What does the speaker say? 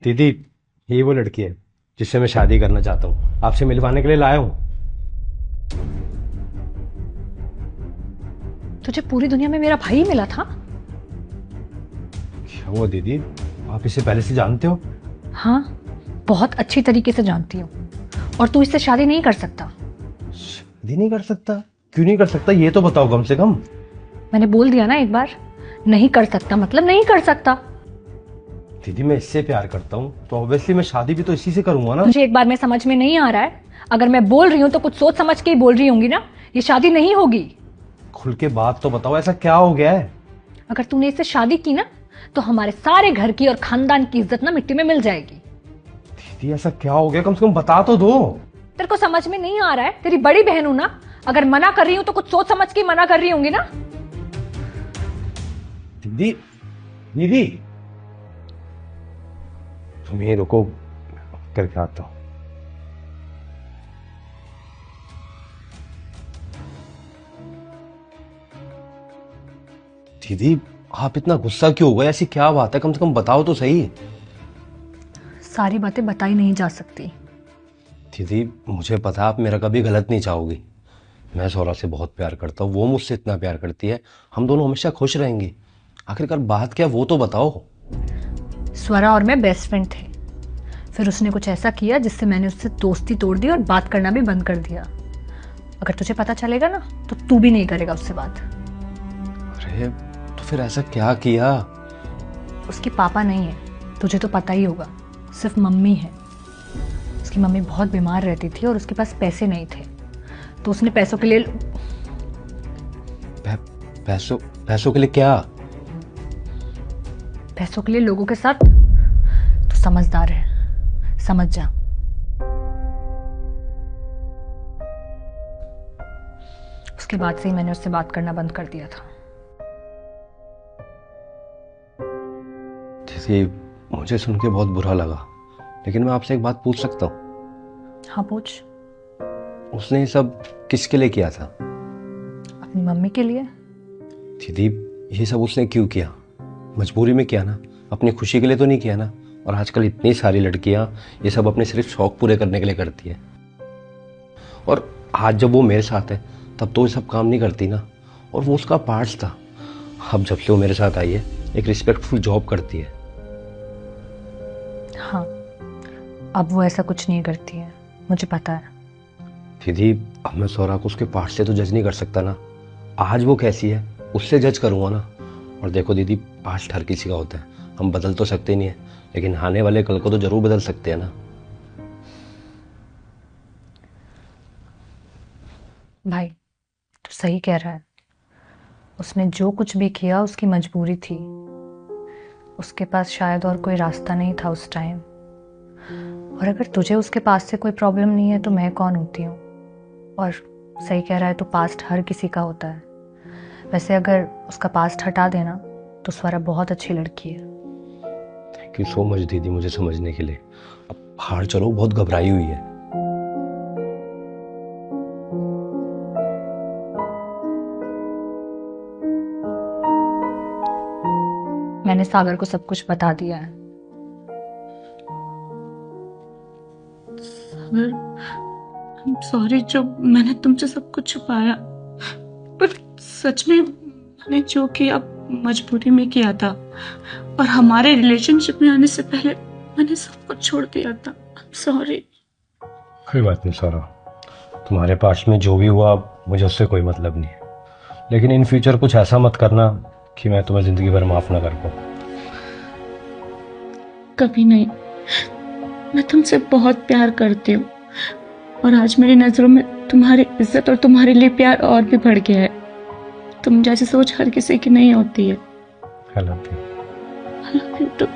दीदी, ये वो लड़की है जिससे मैं शादी करना चाहता हूँ, आपसे मिलवाने के लिए लाया हूँ। तुझे पूरी दुनिया में मेरा भाई मिला था? क्या हुआ दीदी, आप इसे पहले से जानते हो? हाँ, बहुत अच्छी तरीके से जानती हूँ। और तू इससे शादी नहीं कर सकता। शादी नहीं कर सकता? क्यों नहीं कर सकता, ये तो बताओ कम से कम। मैंने बोल दिया ना एक बार, नहीं कर सकता मतलब नहीं कर सकता। दीदी, मैं इससे प्यार करता हूँ तो ऑब्वियसली मैं शादी भी तो इसी से करूंगा ना। मुझे एक बार में समझ में नहीं आ रहा है। अगर मैं बोल रही हूँ तो कुछ सोच समझ के ही बोल रही होंगी ना। ये शादी नहीं होगी। खुल के बात तो बताओ, ऐसा क्या हो गया है? अगर तूने इससे शादी की ना तो हमारे सारे घर की और खानदान की इज्जत ना मिट्टी में मिल जाएगी। दीदी, ऐसा क्या हो गया, कम से कम बता तो दो। तेरे को समझ में नहीं आ रहा है? तेरी बड़ी बहन हूं ना, अगर मना कर रही हूं तो कुछ सोच समझ के मना कर रही होंगी ना। दीदी, दीदी, तुम यहीं रुको, करके आता हूँ। दीदी, आप इतना गुस्सा क्यों हो गए? ऐसी क्या बात है, कम से कम बताओ तो सही। सारी बातें बताई नहीं जा सकती। दीदी, मुझे पता है आप मेरा कभी गलत नहीं चाहोगी। मैं सौरा से बहुत प्यार करता हूँ, वो मुझसे इतना प्यार करती है, हम दोनों हमेशा खुश रहेंगे। आखिरकार बात क्या वो तो बताओ। स्वरा और मैं बेस्ट फ्रेंड थे, फिर उसने कुछ ऐसा किया जिससे मैंने उससे दोस्ती तोड़ दी और बात करना भी बंद कर दिया। अगर तुझे पता चलेगा ना तो तू भी नहीं करेगा उससे बात। अरे तो फिर ऐसा क्या किया? उसके पापा नहीं है, तुझे तो पता ही होगा, सिर्फ मम्मी है। उसकी मम्मी बहुत बीमार रहती थी और उसके पास पैसे नहीं थे, तो उसने पैसों के लिए पैसों के लिए क्या? पैसों के लिए लोगों के साथ। तो समझदार है, समझ जा। उसके बाद से ही मैंने उससे बात करना बंद कर दिया था। जैसे मुझे सुन के बहुत बुरा लगा, लेकिन मैं आपसे एक बात पूछ सकता हूँ? हाँ पूछ। उसने ये सब किसके लिए किया था? अपनी मम्मी के लिए। दीदी, ये सब उसने क्यों किया? मजबूरी में किया ना, अपनी खुशी के लिए तो नहीं किया ना। और आजकल इतनी सारी लड़कियां ये सब अपने सिर्फ शौक पूरे करने के लिए करती है। और आज जब वो मेरे साथ है तब तो ये सब काम नहीं करती ना। और वो उसका पार्ट था। अब जब से वो मेरे साथ आई है, एक रिस्पेक्टफुल जॉब करती है। हाँ, अब वो ऐसा कुछ नहीं करती है, मुझे पता है। दीदी, अब मैं सौरा को उसके पार्ट से तो जज नहीं कर सकता ना। आज वो कैसी है उससे जज करूंगा ना। और देखो दीदी, पास्ट हर किसी का होता है, हम बदल तो सकते नहीं है, लेकिन आने वाले कल को तो जरूर बदल सकते हैं ना। भाई, तू सही कह रहा है। उसने जो कुछ भी किया उसकी मजबूरी थी। उसके पास शायद और कोई रास्ता नहीं था उस टाइम। और अगर तुझे उसके पास से कोई प्रॉब्लम नहीं है तो मैं कौन होती हूँ। और सही कह रहा है, तो पास्ट हर किसी का होता है। वैसे अगर उसका पास्ट हटा देना तो स्वरा बहुत अच्छी लड़की है। थैंक यू सो मच दीदी मुझे समझने के लिए। अब बाहर चलो, बहुत घबराई हुई है। मैंने सागर को सब कुछ बता दिया है। सागर, सॉरी जो मैंने तुमसे सब कुछ छुपाया, पर सच में मैंने जो किया मजबूरी में किया था। और हमारे रिलेशनशिप में आने से पहले मैंने सब कुछ छोड़ दिया था। सॉरी। कोई बात नहीं सौरा, तुम्हारे पास में जो भी हुआ मुझे उससे कोई मतलब नहीं है। लेकिन इन फ्यूचर कुछ ऐसा मत करना कि मैं तुम्हें जिंदगी भर माफ ना कर पाऊँ। कभी नहीं। मैं तुमसे बहुत प्यार करती हूँ और आज मेरी नजरों में तुम्हारी इज्जत और तुम्हारे लिए प्यार और भी बढ़ गया है। तुम जैसी सोच हर किसी की नहीं होती है। I love you. I love you too.